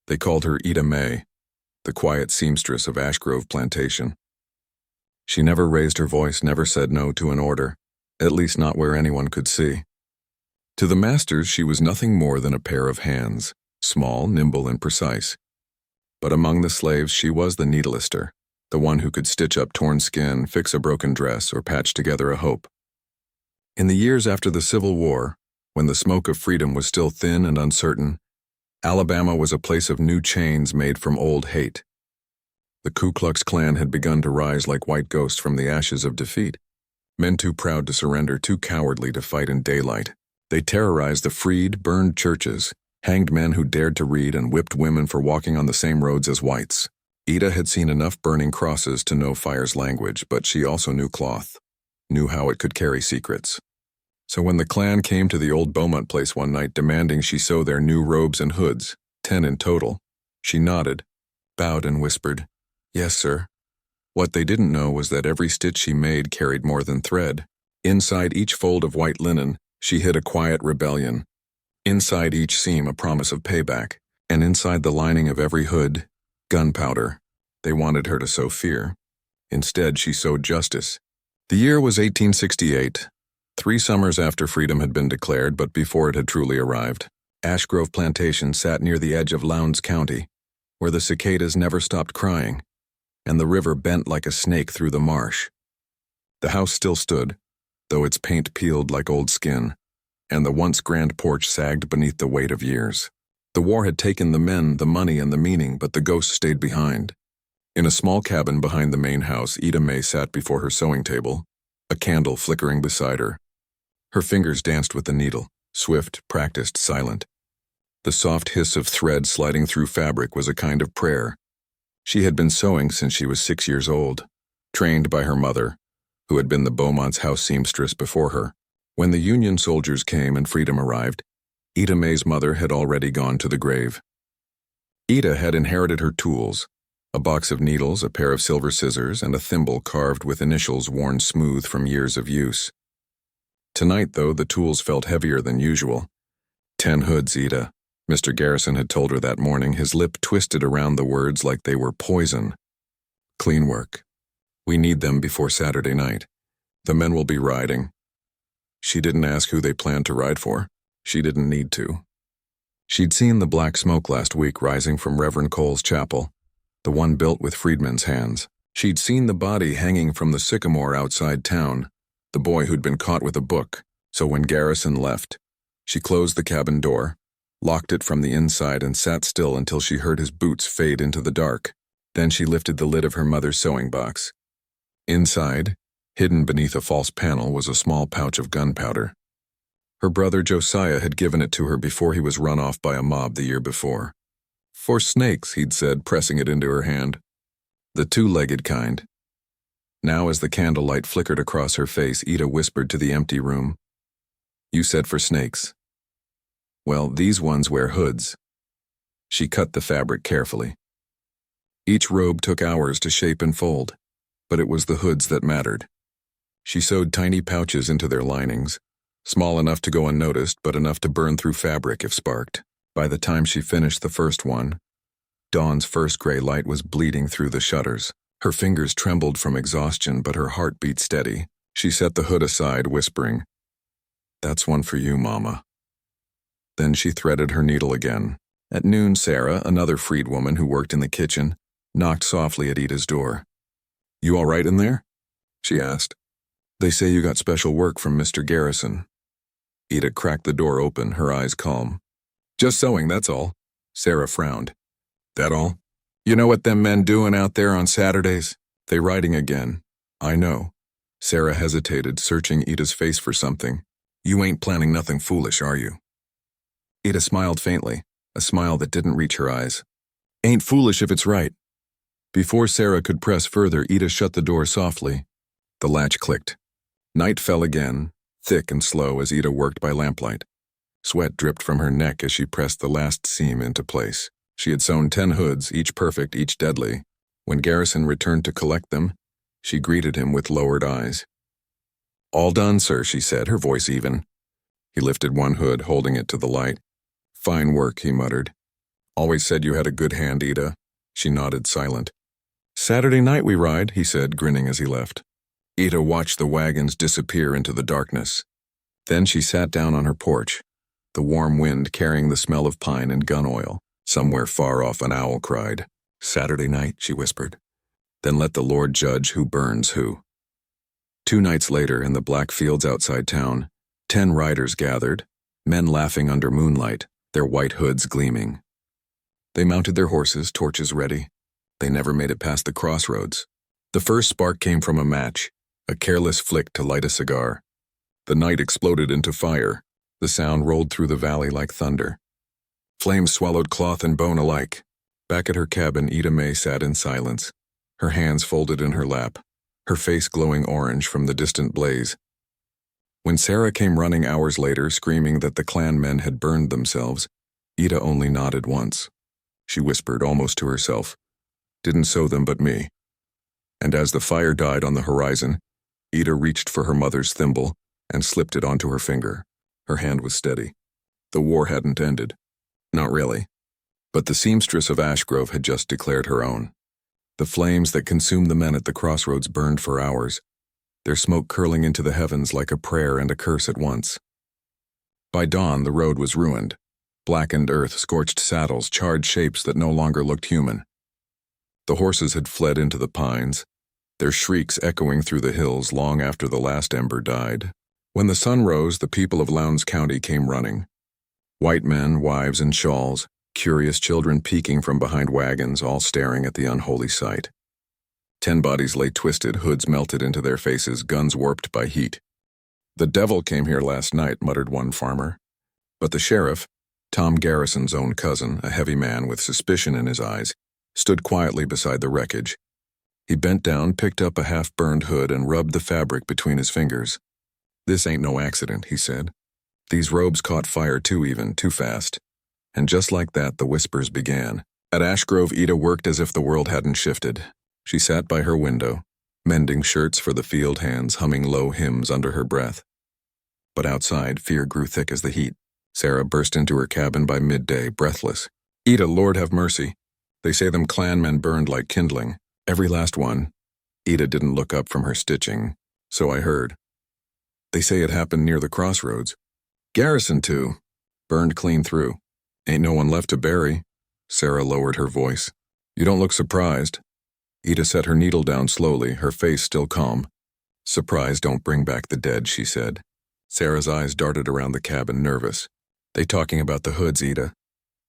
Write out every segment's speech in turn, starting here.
They called her Ida May, the quiet seamstress of Ashgrove Plantation. She never raised her voice, never said no to an order, at least not where anyone could see. To the masters, she was nothing more than a pair of hands, small, nimble, and precise. But among the slaves, she was the needleister, the one who could stitch up torn skin, fix a broken dress, or patch together a hope. In the years after the Civil War, when the smoke of freedom was still thin and uncertain, Alabama was a place of new chains made from old hate. The Ku Klux Klan had begun to rise like white ghosts from the ashes of defeat. Men too proud to surrender, too cowardly to fight in daylight. They terrorized the freed, burned churches, hanged men who dared to read, and whipped women for walking on the same roads as whites. Ida had seen enough burning crosses to know fire's language, but she also knew cloth, knew how it could carry secrets. So when the Klan came to the old Beaumont place one night demanding she sew their new robes and hoods, 10 in total, she nodded, bowed, and whispered, "Yes, sir." What they didn't know was that every stitch she made carried more than thread. Inside each fold of white linen, she hid a quiet rebellion. Inside each seam, a promise of payback. And inside the lining of every hood, gunpowder. They wanted her to sow fear. Instead, she sowed justice. The year was 1868. 3 summers after freedom had been declared, but before it had truly arrived. Ashgrove Plantation sat near the edge of Lowndes County, where the cicadas never stopped crying, and the river bent like a snake through the marsh. The house still stood, though its paint peeled like old skin, and the once grand porch sagged beneath the weight of years. The war had taken the men, the money, and the meaning, but the ghosts stayed behind. In a small cabin behind the main house, Ida May sat before her sewing table, a candle flickering beside her. Her fingers danced with the needle, swift, practiced, silent. The soft hiss of thread sliding through fabric was a kind of prayer. She had been sewing since she was 6 years old, trained by her mother, who had been the Beaumont's house seamstress before her. When the Union soldiers came and freedom arrived, Ida May's mother had already gone to the grave. Ida had inherited her tools, a box of needles, a pair of silver scissors, and a thimble carved with initials worn smooth from years of use. Tonight, though, the tools felt heavier than usual. 10 hoods, Ida. Mr. Garrison had told her that morning, his lip twisted around the words like they were poison. Clean work. We need them before Saturday night. The men will be riding. She didn't ask who they planned to ride for. She didn't need to. She'd seen the black smoke last week rising from Reverend Cole's chapel, the one built with freedmen's hands. She'd seen the body hanging from the sycamore outside town, the boy who'd been caught with a book. So when Garrison left, she closed the cabin door, locked it from the inside, and sat still until she heard his boots fade into the dark. Then she lifted the lid of her mother's sewing box. Inside, hidden beneath a false panel, was a small pouch of gunpowder. Her brother Josiah had given it to her before he was run off by a mob the year before. "For snakes," he'd said, pressing it into her hand. "The 2-legged kind." Now, as the candlelight flickered across her face, Ida whispered to the empty room, "You said for snakes. Well, these ones wear hoods." She cut the fabric carefully. Each robe took hours to shape and fold, but it was the hoods that mattered. She sewed tiny pouches into their linings, small enough to go unnoticed, but enough to burn through fabric if sparked. By the time she finished the first one, dawn's first gray light was bleeding through the shutters. Her fingers trembled from exhaustion, but her heart beat steady. She set the hood aside, whispering, "That's one for you, Mama." Then she threaded her needle again. At noon, Sarah, another freed woman who worked in the kitchen, knocked softly at Ida's door. "You all right in there?" she asked. "They say you got special work from Mr. Garrison." Ida cracked the door open, her eyes calm. "Just sewing, that's all." Sarah frowned. "That all? You know what them men doing out there on Saturdays? They riding again." "I know." Sarah hesitated, searching Ida's face for something. "You ain't planning nothing foolish, are you?" Ida smiled faintly, a smile that didn't reach her eyes. "Ain't foolish if it's right." Before Sarah could press further, Ida shut the door softly. The latch clicked. Night fell again, thick and slow as Ida worked by lamplight. Sweat dripped from her neck as she pressed the last seam into place. She had sewn 10 hoods, each perfect, each deadly. When Garrison returned to collect them, she greeted him with lowered eyes. "All done, sir," she said, her voice even. He lifted one hood, holding it to the light. "Fine work," he muttered. Always said you had a good hand, Ida. She nodded, silent. Saturday night we ride, he said, grinning as he left. Ida watched the wagons disappear into the darkness. Then she sat down on her porch, the warm wind carrying the smell of pine and gun oil. Somewhere far off an owl cried. Saturday night, she whispered. Then let the Lord judge who burns who. 2 nights later, in the black fields outside town, 10 riders gathered, men laughing under moonlight, their white hoods gleaming. They mounted their horses, torches ready. They never made it past the crossroads. The first spark came from a match, a careless flick to light a cigar. The night exploded into fire. The sound rolled through the valley like thunder. Flames swallowed cloth and bone alike. Back at her cabin, Ida May sat in silence, her hands folded in her lap, her face glowing orange from the distant blaze. When Sarah came running hours later, screaming that the Klan men had burned themselves, Ida only nodded once. She whispered, almost to herself, "Didn't sow them but me." And as the fire died on the horizon, Ida reached for her mother's thimble and slipped it onto her finger. Her hand was steady. The war hadn't ended. Not really. But the seamstress of Ashgrove had just declared her own. The flames that consumed the men at the crossroads burned for hours, their smoke curling into the heavens like a prayer and a curse at once. By dawn, the road was ruined. Blackened earth, scorched saddles, charred shapes that no longer looked human. The horses had fled into the pines, their shrieks echoing through the hills long after the last ember died. When the sun rose, the people of Lowndes County came running. White men, wives in shawls, curious children peeking from behind wagons, all staring at the unholy sight. 10 bodies lay twisted, hoods melted into their faces, guns warped by heat. "The devil came here last night," muttered one farmer. But the sheriff, Tom Garrison's own cousin, a heavy man with suspicion in his eyes, stood quietly beside the wreckage. He bent down, picked up a half-burned hood, and rubbed the fabric between his fingers. "This ain't no accident," he said. "These robes caught fire too fast." And just like that, the whispers began. At Ashgrove, Ida worked as if the world hadn't shifted. She sat by her window, mending shirts for the field hands, humming low hymns under her breath. But outside, fear grew thick as the heat. Sarah burst into her cabin by midday, breathless. "Ida, Lord have mercy. They say them Klan men burned like kindling. Every last one." Ida didn't look up from her stitching, so I heard. "They say it happened near the crossroads. Garrison, too. Burned clean through. Ain't no one left to bury." Sarah lowered her voice. "You don't look surprised." Ida set her needle down slowly, her face still calm. "Surprise don't bring back the dead," she said. Sarah's eyes darted around the cabin, nervous. "They talking about the hoods, Ida.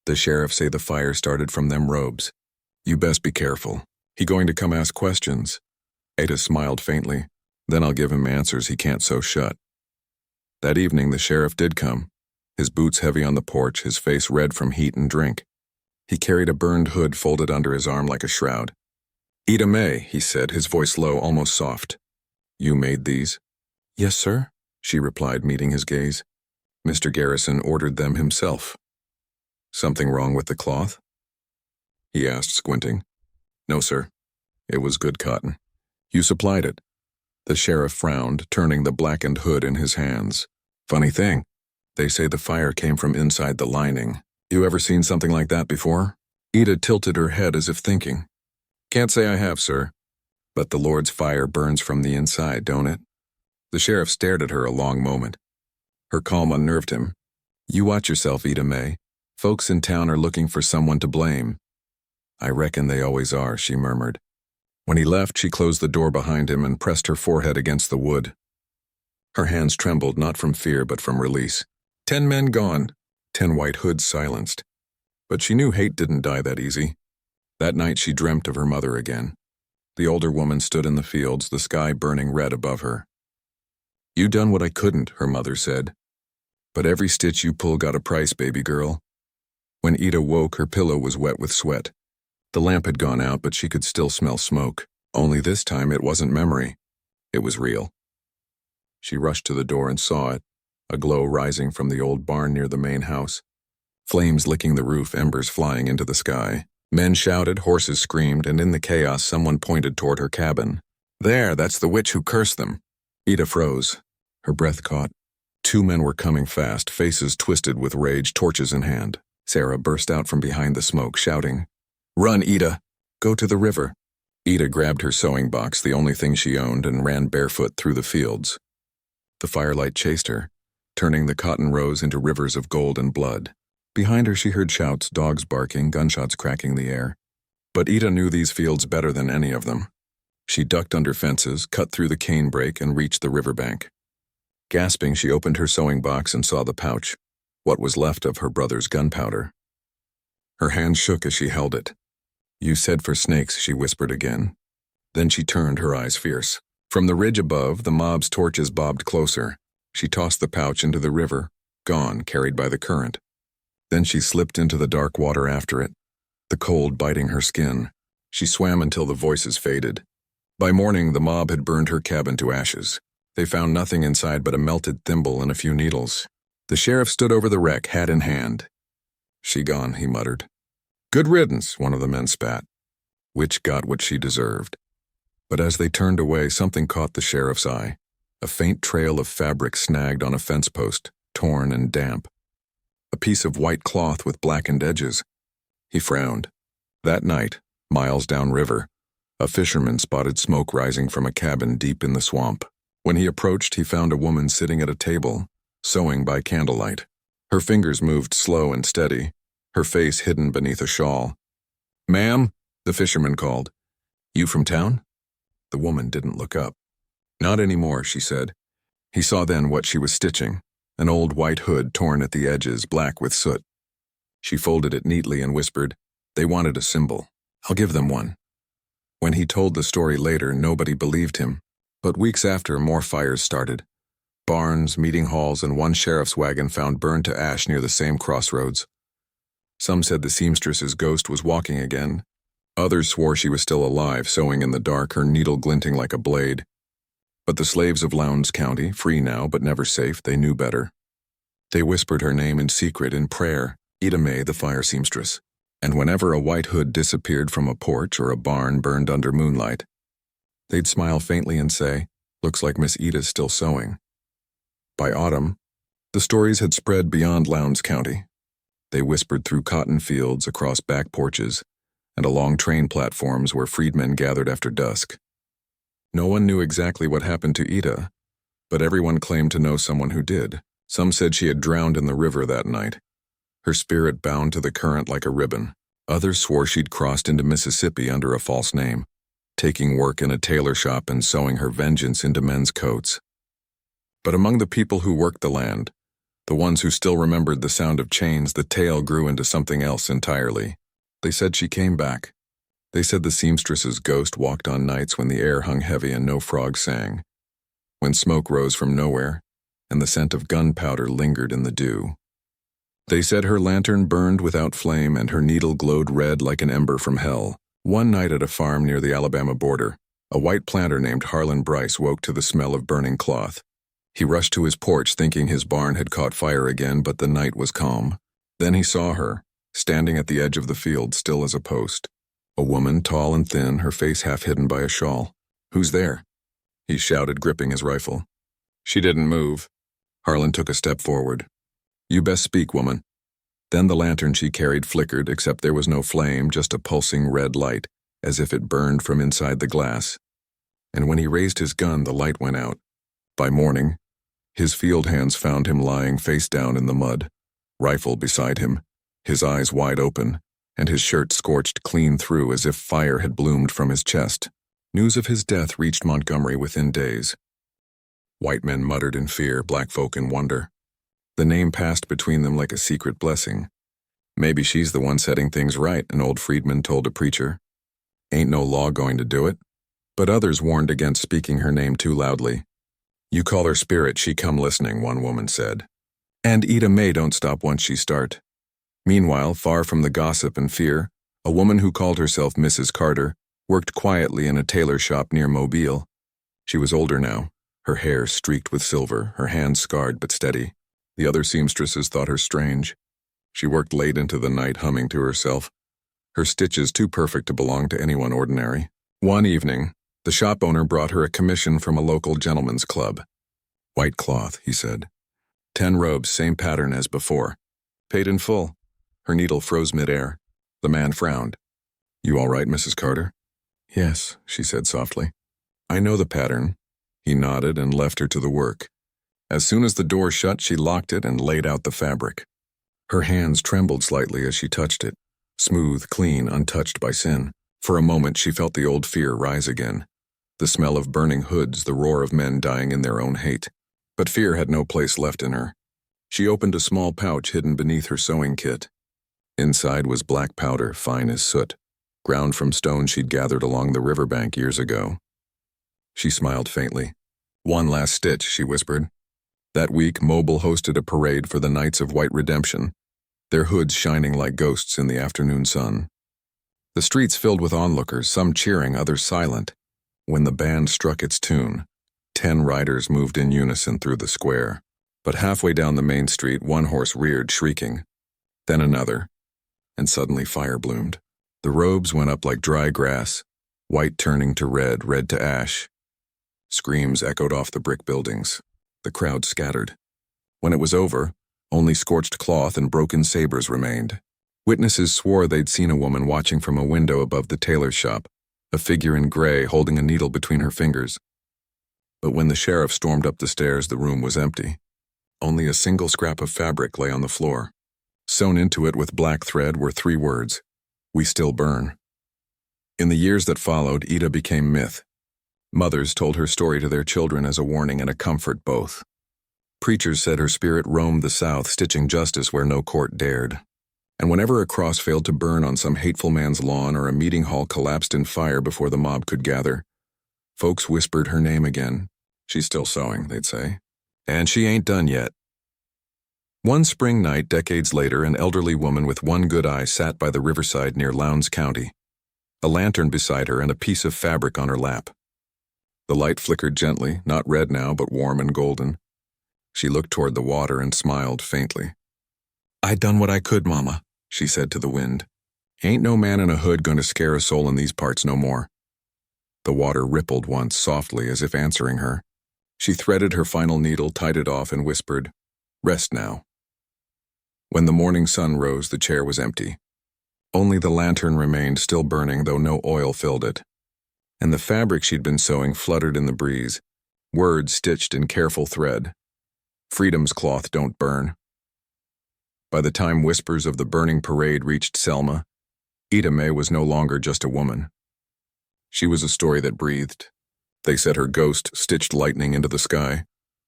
The sheriff say the fire started from them robes. You best be careful. He going to come ask questions." Ada smiled faintly. "Then I'll give him answers he can't sew shut." That evening the sheriff did come, his boots heavy on the porch, his face red from heat and drink. He carried a burned hood folded under his arm like a shroud. "Ida May," he said, his voice low, almost soft. "You made these?" "Yes, sir," she replied, meeting his gaze. "Mr. Garrison ordered them himself." "Something wrong with the cloth?" he asked, squinting. "No, sir. It was good cotton. You supplied it." The sheriff frowned, turning the blackened hood in his hands. "Funny thing. They say the fire came from inside the lining. You ever seen something like that before?" Ida tilted her head as if thinking. "Can't say I have, sir. But the Lord's fire burns from the inside, don't it?" The sheriff stared at her a long moment. Her calm unnerved him. "You watch yourself, Ida May. Folks in town are looking for someone to blame." "I reckon they always are," she murmured. When he left, she closed the door behind him and pressed her forehead against the wood. Her hands trembled, not from fear but from release. 10 men gone, 10 white hoods silenced. But she knew hate didn't die that easy. That night she dreamt of her mother again. The older woman stood in the fields, the sky burning red above her. "You done what I couldn't," her mother said. "But every stitch you pull got a price, baby girl." When Ida woke, her pillow was wet with sweat. The lamp had gone out, but she could still smell smoke. Only this time it wasn't memory. It was real. She rushed to the door and saw it, a glow rising from the old barn near the main house. Flames licking the roof, embers flying into the sky. Men shouted, horses screamed, and in the chaos someone pointed toward her cabin. "There, that's the witch who cursed them." Ida froze. Her breath caught. 2 men were coming fast, faces twisted with rage, torches in hand. Sarah burst out from behind the smoke, shouting, "Run, Ida! Go to the river!" Ida grabbed her sewing box, the only thing she owned, and ran barefoot through the fields. The firelight chased her, turning the cotton rows into rivers of gold and blood. Behind her she heard shouts, dogs barking, gunshots cracking the air. But Ida knew these fields better than any of them. She ducked under fences, cut through the canebrake, and reached the riverbank. Gasping, she opened her sewing box and saw the pouch, what was left of her brother's gunpowder. Her hand shook as she held it. "You said for snakes," she whispered again. Then she turned, her eyes fierce. From the ridge above, the mob's torches bobbed closer. She tossed the pouch into the river, gone, carried by the current. Then she slipped into the dark water after it, the cold biting her skin. She swam until the voices faded. By morning, the mob had burned her cabin to ashes. They found nothing inside but a melted thimble and a few needles. The sheriff stood over the wreck, hat in hand. "She gone," he muttered. "Good riddance," one of the men spat. Witch got what she deserved. But as they turned away, something caught the sheriff's eye. A faint trail of fabric snagged on a fence post, torn and damp. A piece of white cloth with blackened edges. He frowned. That night, miles downriver, a fisherman spotted smoke rising from a cabin deep in the swamp. When he approached, he found a woman sitting at a table, sewing by candlelight. Her fingers moved slow and steady, her face hidden beneath a shawl. "Ma'am," the fisherman called. "You from town?" The woman didn't look up. "Not anymore," she said. He saw then what she was stitching, an old white hood torn at the edges, black with soot. She folded it neatly and whispered, "They wanted a symbol. I'll give them one." When he told the story later, nobody believed him. But weeks after, more fires started. Barns, meeting halls, and one sheriff's wagon found burned to ash near the same crossroads. Some said the seamstress's ghost was walking again. Others swore she was still alive, sewing in the dark, her needle glinting like a blade. But the slaves of Lowndes County, free now but never safe, they knew better. They whispered her name in secret, in prayer, Ida May, the fire seamstress. And whenever a white hood disappeared from a porch or a barn burned under moonlight, they'd smile faintly and say, "Looks like Miss Ida's still sewing." By autumn, the stories had spread beyond Lowndes County. They whispered through cotton fields, across back porches, and along train platforms where freedmen gathered after dusk. No one knew exactly what happened to Ida, but everyone claimed to know someone who did. Some said she had drowned in the river that night, her spirit bound to the current like a ribbon. Others swore she'd crossed into Mississippi under a false name, taking work in a tailor shop and sewing her vengeance into men's coats. But among the people who worked the land, the ones who still remembered the sound of chains, the tale grew into something else entirely. They said she came back. They said the seamstress's ghost walked on nights when the air hung heavy and no frogs sang, when smoke rose from nowhere and the scent of gunpowder lingered in the dew. They said her lantern burned without flame and her needle glowed red like an ember from hell. One night at a farm near the Alabama border, a white planter named Harlan Bryce woke to the smell of burning cloth. He rushed to his porch thinking his barn had caught fire again, but the night was calm. Then he saw her, standing at the edge of the field, still as a post. A woman, tall and thin, her face half hidden by a shawl. "Who's there?" he shouted, gripping his rifle. She didn't move. Harlan took a step forward. "You best speak, woman." Then the lantern she carried flickered, except there was no flame, just a pulsing red light, as if it burned from inside the glass. And when he raised his gun, the light went out. By morning, his field hands found him lying face down in the mud, rifle beside him, his eyes wide open, and his shirt scorched clean through as if fire had bloomed from his chest. News of his death reached Montgomery within days. White men muttered in fear, black folk in wonder. The name passed between them like a secret blessing. "Maybe she's the one setting things right," an old freedman told a preacher. "Ain't no law going to do it." But others warned against speaking her name too loudly. "You call her spirit, she come listening," one woman said. "And Ida May don't stop once she start." Meanwhile, far from the gossip and fear, a woman who called herself Mrs. Carter worked quietly in a tailor shop near Mobile. She was older now, her hair streaked with silver, her hands scarred but steady. The other seamstresses thought her strange. She worked late into the night, humming to herself, her stitches too perfect to belong to anyone ordinary. One evening, the shop owner brought her a commission from a local gentleman's club. "White cloth," he said. 10 robes, same pattern as before. Paid in full. Her needle froze midair. The man frowned. "You all right, Mrs. Carter?" "Yes," she said softly. "I know the pattern." He nodded and left her to the work. As soon as the door shut, she locked it and laid out the fabric. Her hands trembled slightly as she touched it, smooth, clean, untouched by sin. For a moment, she felt the old fear rise again. The smell of burning hoods, the roar of men dying in their own hate. But fear had no place left in her. She opened a small pouch hidden beneath her sewing kit. Inside was black powder, fine as soot, ground from stones she'd gathered along the riverbank years ago. She smiled faintly. "One last stitch," she whispered. That week, Mobile hosted a parade for the Knights of White Redemption, their hoods shining like ghosts in the afternoon sun. The streets filled with onlookers, some cheering, others silent. When the band struck its tune, 10 riders moved in unison through the square. But halfway down the main street, one horse reared, shrieking. Then another, and suddenly fire bloomed. The robes went up like dry grass, white turning to red, red to ash. Screams echoed off the brick buildings. The crowd scattered. When it was over, only scorched cloth and broken sabers remained. Witnesses swore they'd seen a woman watching from a window above the tailor's shop, a figure in gray holding a needle between her fingers. But when the sheriff stormed up the stairs, the room was empty. Only a single scrap of fabric lay on the floor. Sewn into it with black thread were 3 words: "We still burn." In the years that followed, Ida became myth. Mothers told her story to their children as a warning and a comfort both. Preachers said her spirit roamed the South, stitching justice where no court dared. And whenever a cross failed to burn on some hateful man's lawn or a meeting hall collapsed in fire before the mob could gather, folks whispered her name again. "She's still sewing," they'd say. "And she ain't done yet." One spring night, decades later, an elderly woman with one good eye sat by the riverside near Lowndes County, a lantern beside her and a piece of fabric on her lap. The light flickered gently, not red now, but warm and golden. She looked toward the water and smiled faintly. "I done what I could, Mama," she said to the wind. "Ain't no man in a hood going to scare a soul in these parts no more." The water rippled once, softly, as if answering her. She threaded her final needle, tied it off, and whispered, "Rest now." When the morning sun rose, the chair was empty. Only the lantern remained, still burning, though no oil filled it. And the fabric she'd been sewing fluttered in the breeze, words stitched in careful thread. "Freedom's cloth don't burn." By the time whispers of the burning parade reached Selma, Ida Mae was no longer just a woman. She was a story that breathed. They said her ghost stitched lightning into the sky,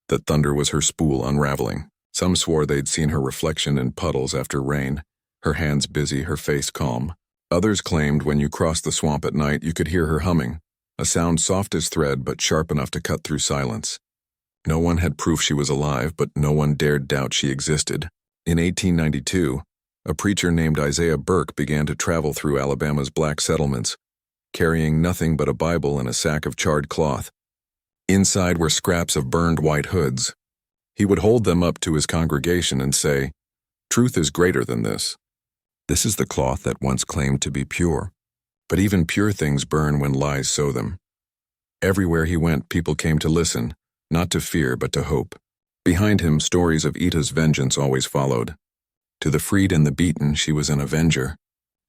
that thunder was her spool unraveling. Some swore they'd seen her reflection in puddles after rain, her hands busy, her face calm. Others claimed when you crossed the swamp at night you could hear her humming, a sound soft as thread but sharp enough to cut through silence. No one had proof she was alive, but no one dared doubt she existed. In 1892, a preacher named Isaiah Burke began to travel through Alabama's black settlements, carrying nothing but a Bible and a sack of charred cloth. Inside were scraps of burned white hoods. He would hold them up to his congregation and say, "Truth is greater than this. This is the cloth that once claimed to be pure. But even pure things burn when lies sow them." Everywhere he went, people came to listen, not to fear but to hope. Behind him, stories of Ida's vengeance always followed. To the freed and the beaten, she was an avenger.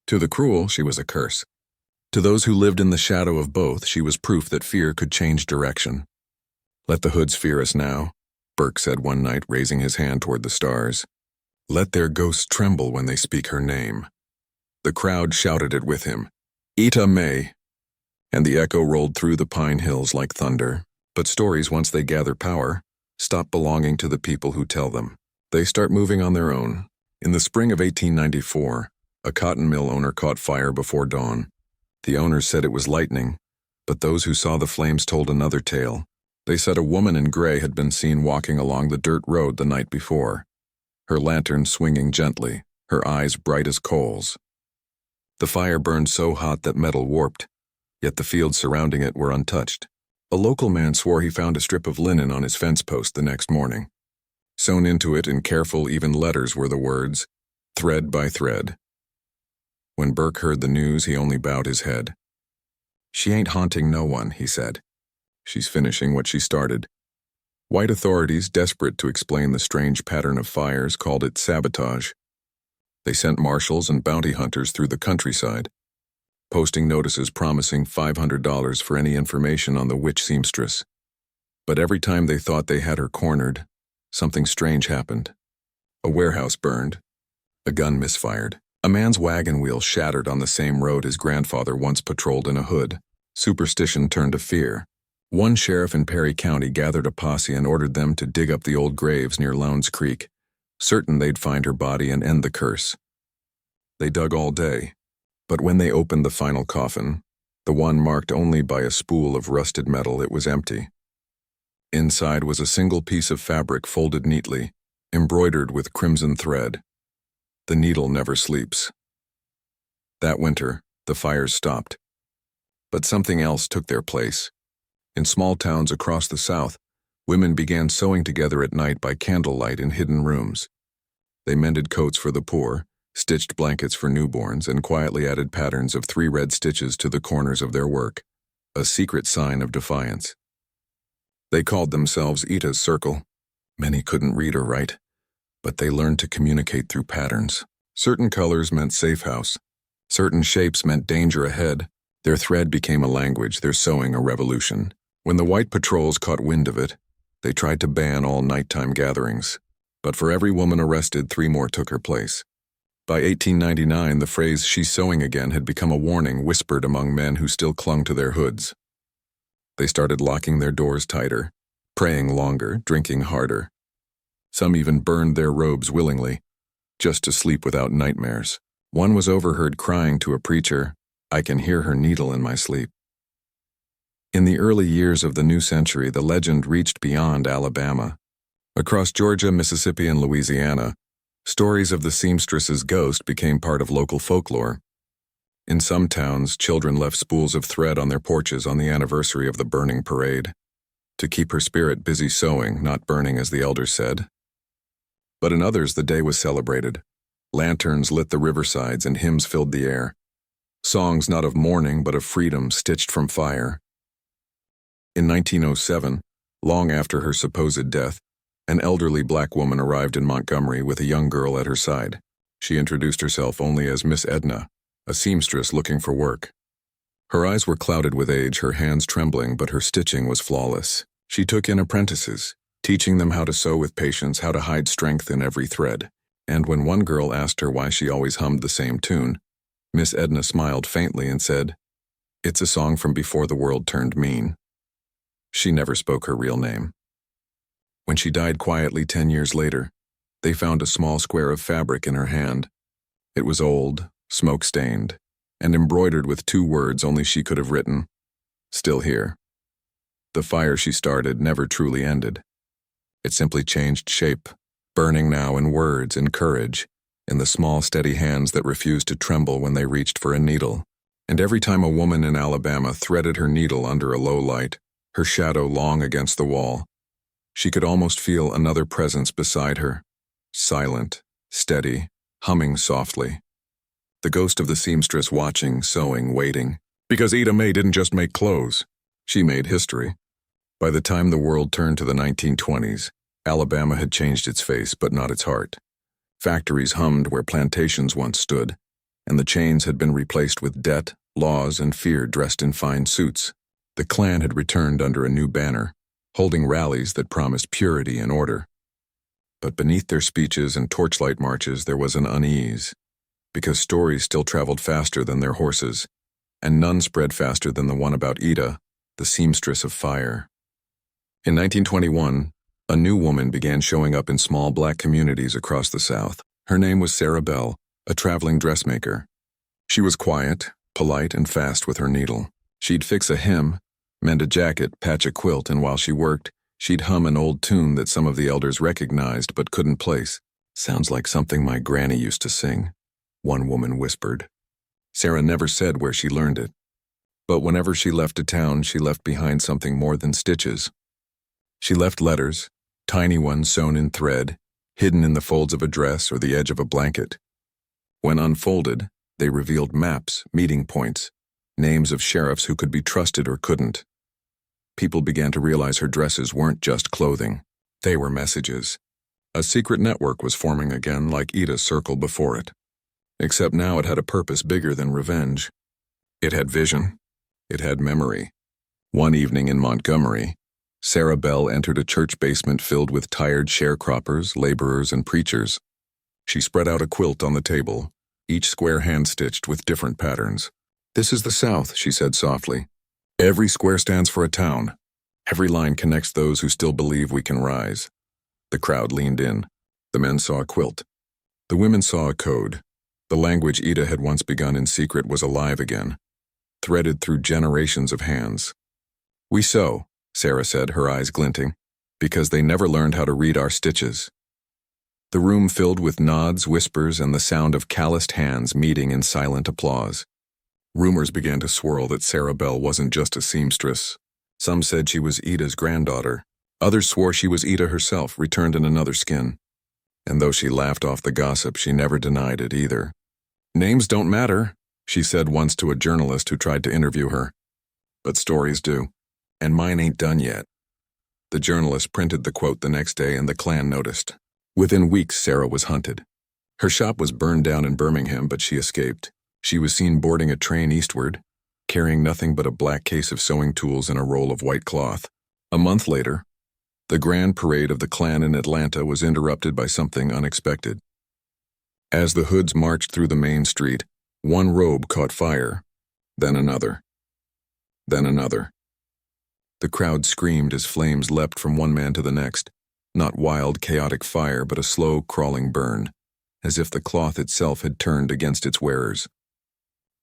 To the cruel, she was a curse. To those who lived in the shadow of both, she was proof that fear could change direction. "Let the hoods fear us now," Burke said one night, raising his hand toward the stars. "Let their ghosts tremble when they speak her name." The crowd shouted it with him, "Ida Mae!" And the echo rolled through the pine hills like thunder. But stories, once they gather power, stop belonging to the people who tell them. They start moving on their own. In the spring of 1894, a cotton mill owner caught fire before dawn. The owner said it was lightning, but those who saw the flames told another tale. They said a woman in gray had been seen walking along the dirt road the night before, her lantern swinging gently, her eyes bright as coals. The fire burned so hot that metal warped, yet the fields surrounding it were untouched. A local man swore he found a strip of linen on his fence post the next morning. Sewn into it in careful, even letters were the words, "Thread by thread." When Burke heard the news, he only bowed his head. "She ain't haunting no one," he said. "She's finishing what she started." White authorities, desperate to explain the strange pattern of fires, called it sabotage. They sent marshals and bounty hunters through the countryside, posting notices promising $500 for any information on the witch seamstress. But every time they thought they had her cornered, something strange happened. A warehouse burned. A gun misfired. A man's wagon wheel shattered on the same road his grandfather once patrolled in a hood. Superstition turned to fear. One sheriff in Perry County gathered a posse and ordered them to dig up the old graves near Lowndes Creek, certain they'd find her body and end the curse. They dug all day, but when they opened the final coffin, the one marked only by a spool of rusted metal, it was empty. Inside was a single piece of fabric folded neatly, embroidered with crimson thread. The needle never sleeps. That winter, the fires stopped. But something else took their place. In small towns across the South, women began sewing together at night by candlelight in hidden rooms. They mended coats for the poor, stitched blankets for newborns, and quietly added patterns of 3 red stitches to the corners of their work, a secret sign of defiance. They called themselves Ita's Circle. Many couldn't read or write, but they learned to communicate through patterns. Certain colors meant safe house. Certain shapes meant danger ahead. Their thread became a language, their sewing a revolution. When the white patrols caught wind of it, they tried to ban all nighttime gatherings. But for every woman arrested, 3 more took her place. By 1899, the phrase, "she's sewing again," had become a warning whispered among men who still clung to their hoods. They started locking their doors tighter, praying longer, drinking harder. Some even burned their robes willingly, just to sleep without nightmares. One was overheard crying to a preacher, "I can hear her needle in my sleep." In the early years of the new century, the legend reached beyond Alabama. Across Georgia, Mississippi, and Louisiana, stories of the seamstress's ghost became part of local folklore. In some towns, children left spools of thread on their porches on the anniversary of the burning parade, to keep her spirit busy sewing, not burning, as the elders said. But in others, the day was celebrated. Lanterns lit the riversides and hymns filled the air. Songs not of mourning but of freedom stitched from fire. In 1907, long after her supposed death, an elderly black woman arrived in Montgomery with a young girl at her side. She introduced herself only as Miss Edna, a seamstress looking for work. Her eyes were clouded with age, her hands trembling, but her stitching was flawless. She took in apprentices, teaching them how to sew with patience, how to hide strength in every thread. And when one girl asked her why she always hummed the same tune, Miss Edna smiled faintly and said, "It's a song from before the world turned mean." She never spoke her real name. When she died quietly 10 years later, they found a small square of fabric in her hand. It was old, smoke-stained, and embroidered with 2 words only she could have written, "Still here." The fire she started never truly ended. It simply changed shape, burning now in words and courage, in the small, steady hands that refused to tremble when they reached for a needle. And every time a woman in Alabama threaded her needle under a low light, her shadow long against the wall, she could almost feel another presence beside her, silent, steady, humming softly. The ghost of the seamstress watching, sewing, waiting. Because Ida May didn't just make clothes. She made history. By the time the world turned to the 1920s, Alabama had changed its face, but not its heart. Factories hummed where plantations once stood, and the chains had been replaced with debt, laws, and fear dressed in fine suits. The Klan had returned under a new banner, holding rallies that promised purity and order. But beneath their speeches and torchlight marches there was an unease, because stories still traveled faster than their horses, and none spread faster than the one about Ida, the seamstress of fire. In 1921, a new woman began showing up in small black communities across the South. Her name was Sarah Bell, a traveling dressmaker. She was quiet, polite, and fast with her needle. She'd fix a hem, mend a jacket, patch a quilt, and while she worked, she'd hum an old tune that some of the elders recognized but couldn't place. "Sounds like something my granny used to sing," one woman whispered. Sarah never said where she learned it. But whenever she left a town, she left behind something more than stitches. She left letters, tiny ones sewn in thread, hidden in the folds of a dress or the edge of a blanket. When unfolded, they revealed maps, meeting points, names of sheriffs who could be trusted or couldn't. People began to realize her dresses weren't just clothing. They were messages. A secret network was forming again, like Ida's Circle before it. Except now it had a purpose bigger than revenge. It had vision. It had memory. One evening in Montgomery, Sarah Bell entered a church basement filled with tired sharecroppers, laborers, and preachers. She spread out a quilt on the table, each square hand-stitched with different patterns. "This is the South," she said softly. "Every square stands for a town. Every line connects those who still believe we can rise." The crowd leaned in. The men saw a quilt. The women saw a code. The language Ida had once begun in secret was alive again, threaded through generations of hands. "We sew," Sarah said, her eyes glinting, "because they never learned how to read our stitches." The room filled with nods, whispers, and the sound of calloused hands meeting in silent applause. Rumors began to swirl that Sarah Bell wasn't just a seamstress. Some said she was Ida's granddaughter. Others swore she was Ida herself, returned in another skin. And though she laughed off the gossip, she never denied it either. "Names don't matter," she said once to a journalist who tried to interview her. "But stories do, and mine ain't done yet." The journalist printed the quote the next day, and the Klan noticed. Within weeks, Sarah was hunted. Her shop was burned down in Birmingham, but she escaped. She was seen boarding a train eastward, carrying nothing but a black case of sewing tools and a roll of white cloth. A month later, the grand parade of the Klan in Atlanta was interrupted by something unexpected. As the hoods marched through the main street, one robe caught fire, then another, then another. The crowd screamed as flames leapt from one man to the next, not wild, chaotic fire, but a slow, crawling burn, as if the cloth itself had turned against its wearers.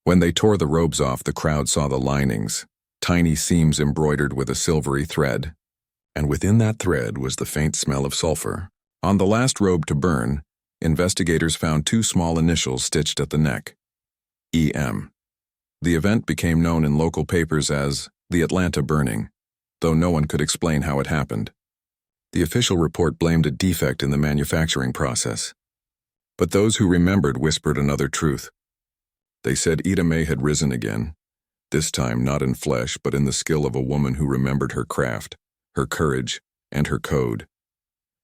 When they tore the robes off, the crowd saw the linings, tiny seams embroidered with a silvery thread, and within that thread was the faint smell of sulfur. On the last robe to burn, investigators found two small initials stitched at the neck: E.M. The event became known in local papers as the Atlanta Burning, though no one could explain how it happened. The official report blamed a defect in the manufacturing process. But those who remembered whispered another truth. They said Ida May had risen again, this time not in flesh but in the skill of a woman who remembered her craft, her courage, and her code.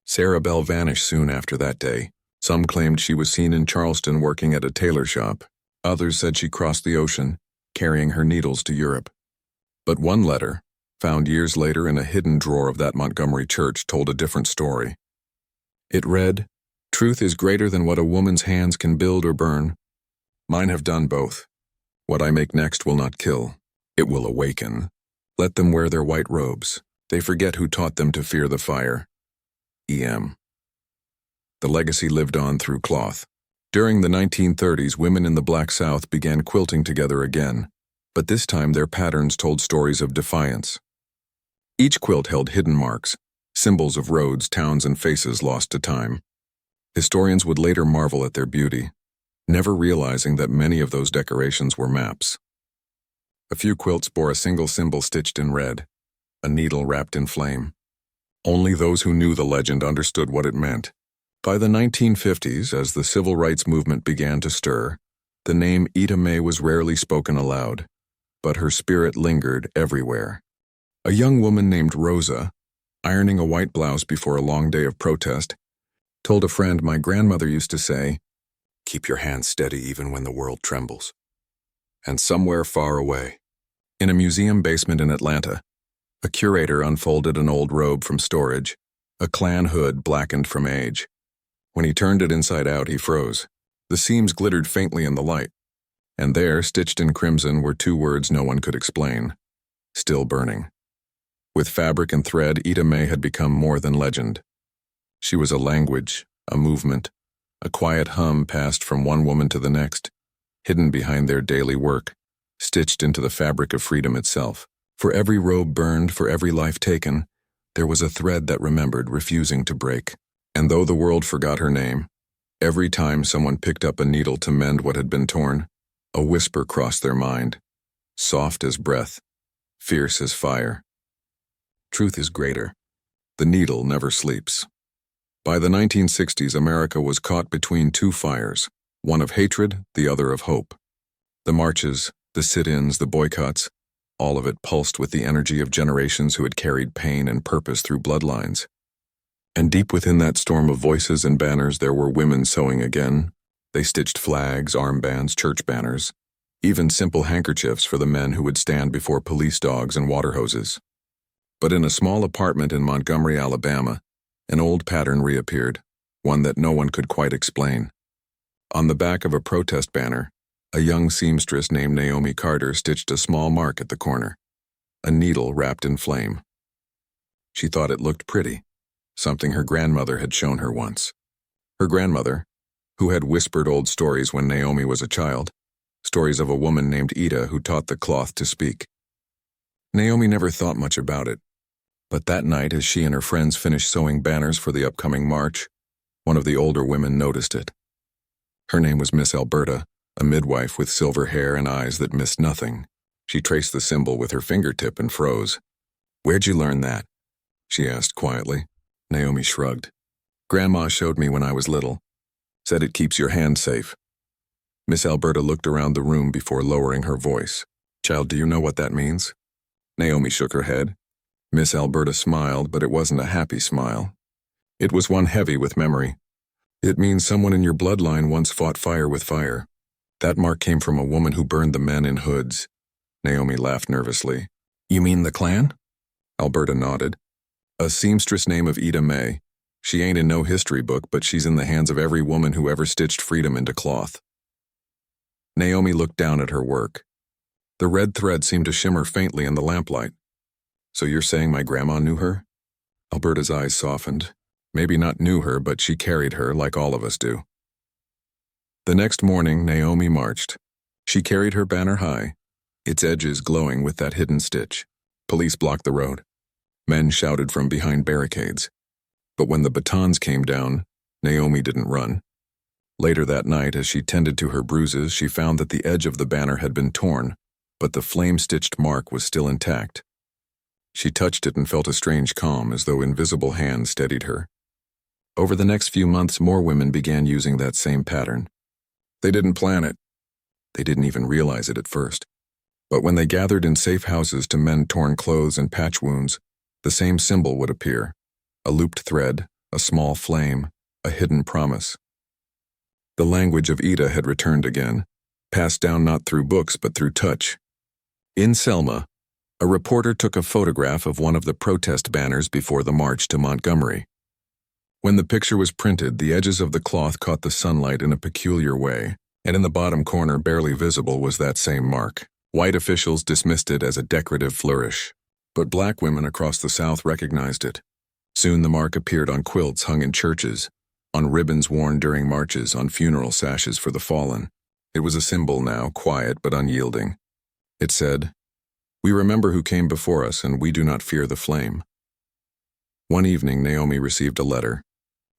Sarah Bell vanished soon after that day. Some claimed she was seen in Charleston working at a tailor shop. Others said she crossed the ocean, carrying her needles to Europe. But one letter, found years later in a hidden drawer of that Montgomery church, told a different story. It read, "Truth is greater than what a woman's hands can build or burn. Mine have done both. What I make next will not kill. It will awaken. Let them wear their white robes. They forget who taught them to fear the fire. E.M." The legacy lived on through cloth. During the 1930s, women in the Black South began quilting together again, but this time their patterns told stories of defiance. Each quilt held hidden marks, symbols of roads, towns, and faces lost to time. Historians would later marvel at their beauty, never realizing that many of those decorations were maps. A few quilts bore a single symbol stitched in red, a needle wrapped in flame. Only those who knew the legend understood what it meant. By the 1950s, as the civil rights movement began to stir, the name Ida May was rarely spoken aloud, but her spirit lingered everywhere. A young woman named Rosa, ironing a white blouse before a long day of protest, told a friend, "My grandmother used to say, 'Keep your hands steady even when the world trembles.'" And somewhere far away, in a museum basement in Atlanta, a curator unfolded an old robe from storage, a Klan hood blackened from age. When he turned it inside out, he froze. The seams glittered faintly in the light, and there, stitched in crimson, were two words no one could explain: "Still burning." With fabric and thread, Ida May had become more than legend. She was a language, a movement, a quiet hum passed from one woman to the next, hidden behind their daily work, stitched into the fabric of freedom itself. For every robe burned, for every life taken, there was a thread that remembered, refusing to break. And though the world forgot her name, every time someone picked up a needle to mend what had been torn, a whisper crossed their mind, soft as breath, fierce as fire. Truth is greater. The needle never sleeps. By the 1960s, America was caught between two fires, one of hatred, the other of hope. The marches, the sit-ins, the boycotts, all of it pulsed with the energy of generations who had carried pain and purpose through bloodlines. And deep within that storm of voices and banners, there were women sewing again, They stitched flags, armbands, church banners, even simple handkerchiefs for the men who would stand before police dogs and water hoses. But in a small apartment in Montgomery, Alabama, an old pattern reappeared, one that no one could quite explain. On the back of a protest banner, a young seamstress named Naomi Carter stitched a small mark at the corner, a needle wrapped in flame. She thought it looked pretty, something her grandmother had shown her once. Her grandmother, who had whispered old stories when Naomi was a child, stories of a woman named Ida who taught the cloth to speak. Naomi never thought much about it, but that night as she and her friends finished sewing banners for the upcoming march, one of the older women noticed it. Her name was Miss Alberta, a midwife with silver hair and eyes that missed nothing. She traced the symbol with her fingertip and froze. "Where'd you learn that?" she asked quietly. Naomi shrugged. "Grandma showed me when I was little. Said it keeps your hand safe." Miss Alberta looked around the room before lowering her voice. "Child, do you know what that means?" Naomi shook her head. Miss Alberta smiled, but it wasn't a happy smile. It was one heavy with memory. "It means someone in your bloodline once fought fire with fire. That mark came from a woman who burned the men in hoods." Naomi laughed nervously. "You mean the Klan?" Alberta nodded. "A seamstress name of Ida May. She ain't in no history book, but she's in the hands of every woman who ever stitched freedom into cloth." Naomi looked down at her work. The red thread seemed to shimmer faintly in the lamplight. "So you're saying my grandma knew her?" Alberta's eyes softened. Maybe not knew her, but she carried her like all of us do. The next morning, Naomi marched. She carried her banner high, its edges glowing with that hidden stitch. Police blocked the road. Men shouted from behind barricades. But when the batons came down, Naomi didn't run. Later that night, as she tended to her bruises, she found that the edge of the banner had been torn, but the flame-stitched mark was still intact. She touched it and felt a strange calm, as though invisible hands steadied her. Over the next few months, more women began using that same pattern. They didn't plan it. They didn't even realize it at first. But when they gathered in safe houses to mend torn clothes and patch wounds, the same symbol would appear. A looped thread, a small flame, a hidden promise. The language of Ida had returned again, passed down not through books but through touch. In Selma, a reporter took a photograph of one of the protest banners before the march to Montgomery. When the picture was printed, the edges of the cloth caught the sunlight in a peculiar way, and in the bottom corner, barely visible, was that same mark. White officials dismissed it as a decorative flourish, but black women across the South recognized it. Soon the mark appeared on quilts hung in churches, on ribbons worn during marches, on funeral sashes for the fallen. It was a symbol now, quiet but unyielding. It said, "We remember who came before us, and we do not fear the flame." One evening, Naomi received a letter.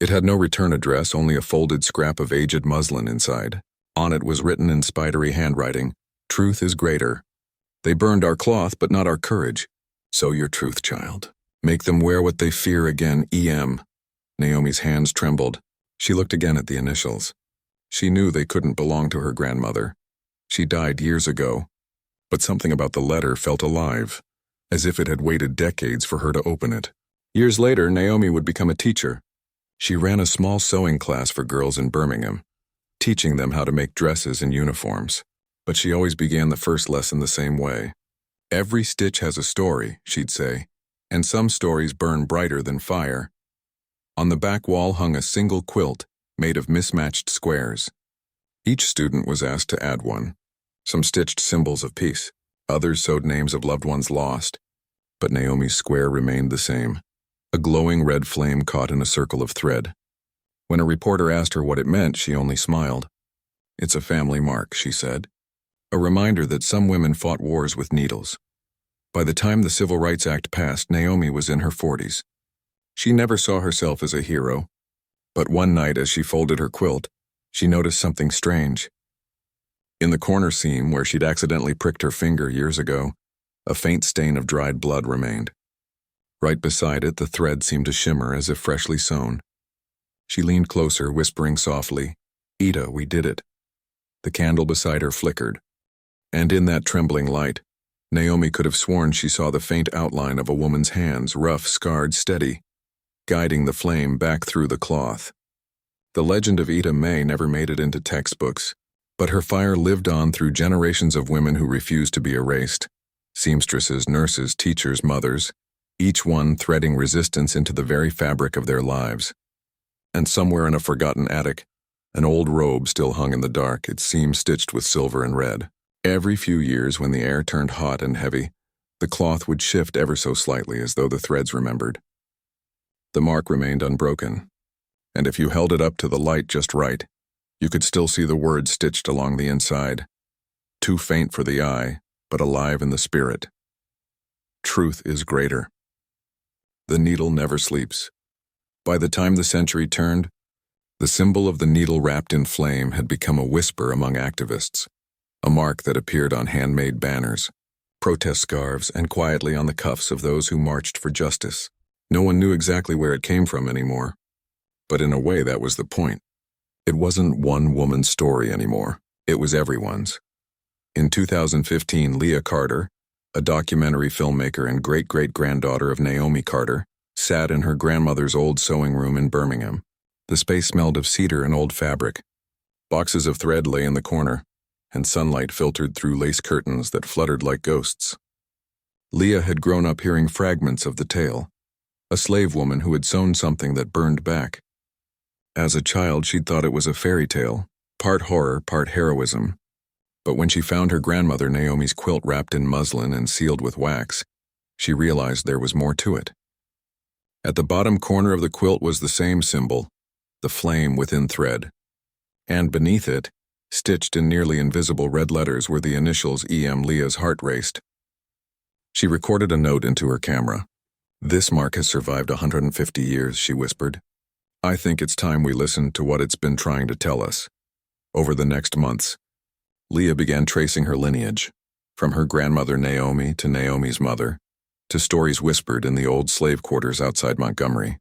It had no return address, only a folded scrap of aged muslin inside. On it was written in spidery handwriting, "Truth is greater. They burned our cloth, but not our courage. Sow your truth, child. Make them wear what they fear again, E.M." Naomi's hands trembled. She looked again at the initials. She knew they couldn't belong to her grandmother. She died years ago. But something about the letter felt alive, as if it had waited decades for her to open it. Years later, Naomi would become a teacher. She ran a small sewing class for girls in Birmingham, teaching them how to make dresses and uniforms. But she always began the first lesson the same way. "Every stitch has a story," she'd say, "and some stories burn brighter than fire." On the back wall hung a single quilt made of mismatched squares. Each student was asked to add one. Some stitched symbols of peace. Others sewed names of loved ones lost. But Naomi's square remained the same, a glowing red flame caught in a circle of thread. When a reporter asked her what it meant, she only smiled. "It's a family mark," she said. A reminder that some women fought wars with needles. By the time the Civil Rights Act passed, Naomi was in her 40s. She never saw herself as a hero. But one night, as she folded her quilt, she noticed something strange. In the corner seam, where she'd accidentally pricked her finger years ago, a faint stain of dried blood remained. Right beside it, the thread seemed to shimmer as if freshly sewn. She leaned closer, whispering softly, "Ida, we did it." The candle beside her flickered, and in that trembling light, Naomi could have sworn she saw the faint outline of a woman's hands, rough, scarred, steady, guiding the flame back through the cloth. The legend of Ida May never made it into textbooks, but her fire lived on through generations of women who refused to be erased. Seamstresses, nurses, teachers, mothers, each one threading resistance into the very fabric of their lives. And somewhere in a forgotten attic, an old robe still hung in the dark, its seams stitched with silver and red. Every few years, when the air turned hot and heavy, the cloth would shift ever so slightly as though the threads remembered. The mark remained unbroken, and if you held it up to the light just right, you could still see the words stitched along the inside. Too faint for the eye, but alive in the spirit. Truth is greater. The needle never sleeps. By the time the century turned, the symbol of the needle wrapped in flame had become a whisper among activists, a mark that appeared on handmade banners, protest scarves, and quietly on the cuffs of those who marched for justice. No one knew exactly where it came from anymore, but in a way that was the point. It wasn't one woman's story anymore, it was everyone's. In 2015, Leah Carter, a documentary filmmaker and great-great-granddaughter of Naomi Carter, sat in her grandmother's old sewing room in Birmingham. The space smelled of cedar and old fabric. Boxes of thread lay in the corner, and sunlight filtered through lace curtains that fluttered like ghosts. Leah had grown up hearing fragments of the tale, a slave woman who had sewn something that burned back. As a child, she'd thought it was a fairy tale, part horror, part heroism. But when she found her grandmother Naomi's quilt wrapped in muslin and sealed with wax, she realized there was more to it. At the bottom corner of the quilt was the same symbol, the flame within thread. And beneath it, stitched in nearly invisible red letters, were the initials EM. Leah's heart raced. She recorded a note into her camera. "This mark has survived 150 years, she whispered. I think it's time we listened to what it's been trying to tell us." Over the next months, Leah began tracing her lineage, from her grandmother Naomi to Naomi's mother, to stories whispered in the old slave quarters outside Montgomery.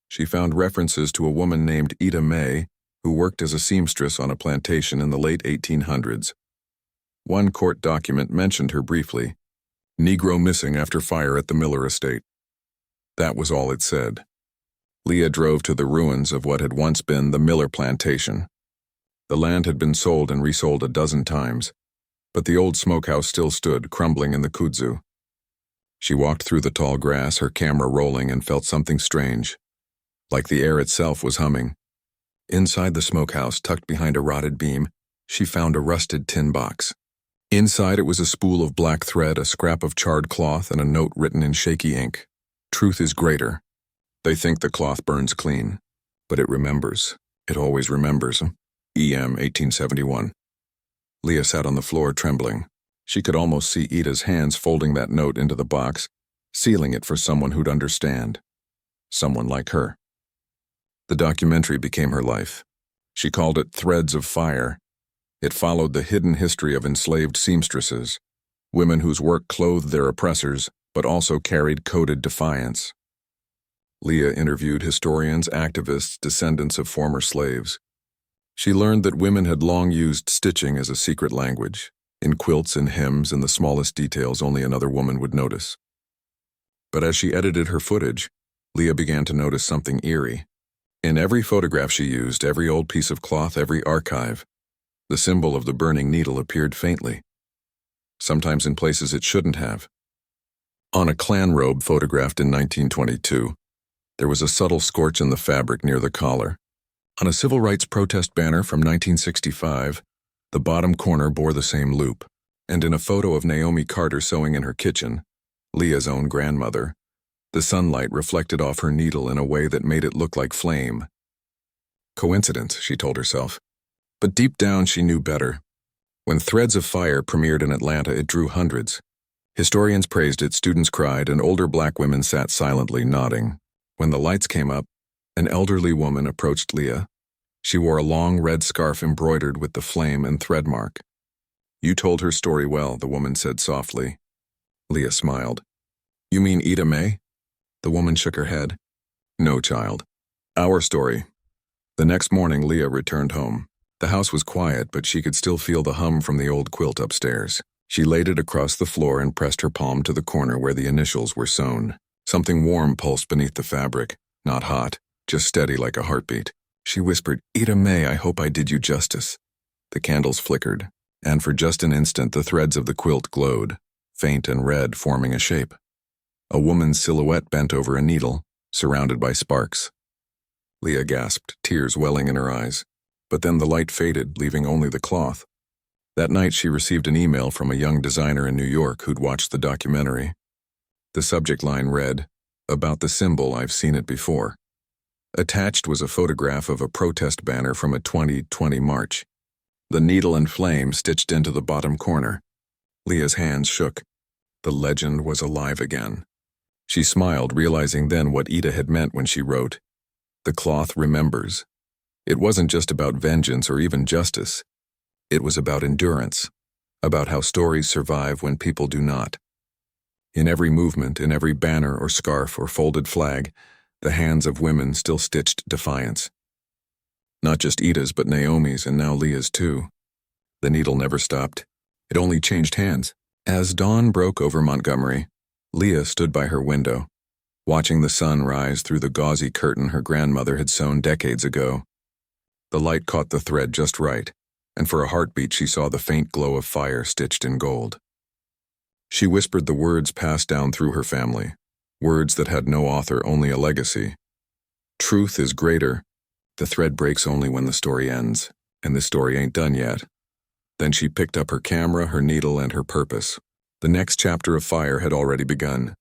She found references to a woman named Ida May, who worked as a seamstress on a plantation in the late 1800s. One court document mentioned her briefly: "Negro missing after fire at the Miller estate." That was all it said. Leah drove to the ruins of what had once been the Miller plantation. The land had been sold and resold a dozen times, but the old smokehouse still stood, crumbling in the kudzu. She walked through the tall grass, her camera rolling, and felt something strange, like the air itself was humming. Inside the smokehouse, tucked behind a rotted beam, she found a rusted tin box. Inside it was a spool of black thread, a scrap of charred cloth, and a note written in shaky ink. "Truth is greater. They think the cloth burns clean, but it remembers. It always remembers. EM 1871. Leah sat on the floor, trembling. She could almost see Ida's hands folding that note into the box, sealing it for someone who'd understand. Someone like her. The documentary became her life. She called it Threads of Fire. It followed the hidden history of enslaved seamstresses, women whose work clothed their oppressors, but also carried coded defiance. Leah interviewed historians, activists, descendants of former slaves. She learned that women had long used stitching as a secret language, in quilts and hymns and the smallest details only another woman would notice. But as she edited her footage, Leah began to notice something eerie. In every photograph she used, every old piece of cloth, every archive, the symbol of the burning needle appeared faintly, sometimes in places it shouldn't have. On a Klan robe photographed in 1922, there was a subtle scorch in the fabric near the collar. On a civil rights protest banner from 1965, the bottom corner bore the same loop, and in a photo of Naomi Carter sewing in her kitchen, Leah's own grandmother, the sunlight reflected off her needle in a way that made it look like flame. Coincidence, she told herself. But deep down she knew better. When Threads of Fire premiered in Atlanta, it drew hundreds. Historians praised it, students cried, and older black women sat silently nodding. When the lights came up, an elderly woman approached Leah. She wore a long red scarf embroidered with the flame and thread mark. "You told her story well," the woman said softly. Leah smiled. "You mean Ida May?" The woman shook her head. "No, child. Our story." The next morning, Leah returned home. The house was quiet, but she could still feel the hum from the old quilt upstairs. She laid it across the floor and pressed her palm to the corner where the initials were sewn. Something warm pulsed beneath the fabric, not hot, just steady like a heartbeat. She whispered, "Ida May, I hope I did you justice." The candles flickered, and for just an instant the threads of the quilt glowed, faint and red, forming a shape. A woman's silhouette bent over a needle, surrounded by sparks. Leah gasped, tears welling in her eyes. But then the light faded, leaving only the cloth. That night she received an email from a young designer in New York who'd watched the documentary. The subject line read, "About the symbol, I've seen it before." Attached was a photograph of a protest banner from a 2020 march. The needle and flame stitched into the bottom corner. Leah's hands shook. The legend was alive again. She smiled, realizing then what Ida had meant when she wrote, "The cloth remembers." It wasn't just about vengeance or even justice. It was about endurance, about how stories survive when people do not. In every movement, in every banner or scarf or folded flag, the hands of women still stitched defiance. Not just Ida's, but Naomi's and now Leah's too. The needle never stopped. It only changed hands. As dawn broke over Montgomery, Leah stood by her window, watching the sun rise through the gauzy curtain her grandmother had sewn decades ago. The light caught the thread just right, and for a heartbeat she saw the faint glow of fire stitched in gold. She whispered the words passed down through her family, words that had no author, only a legacy. Truth is greater. The thread breaks only when the story ends, and this story ain't done yet. Then she picked up her camera, her needle, and her purpose. The next chapter of fire had already begun.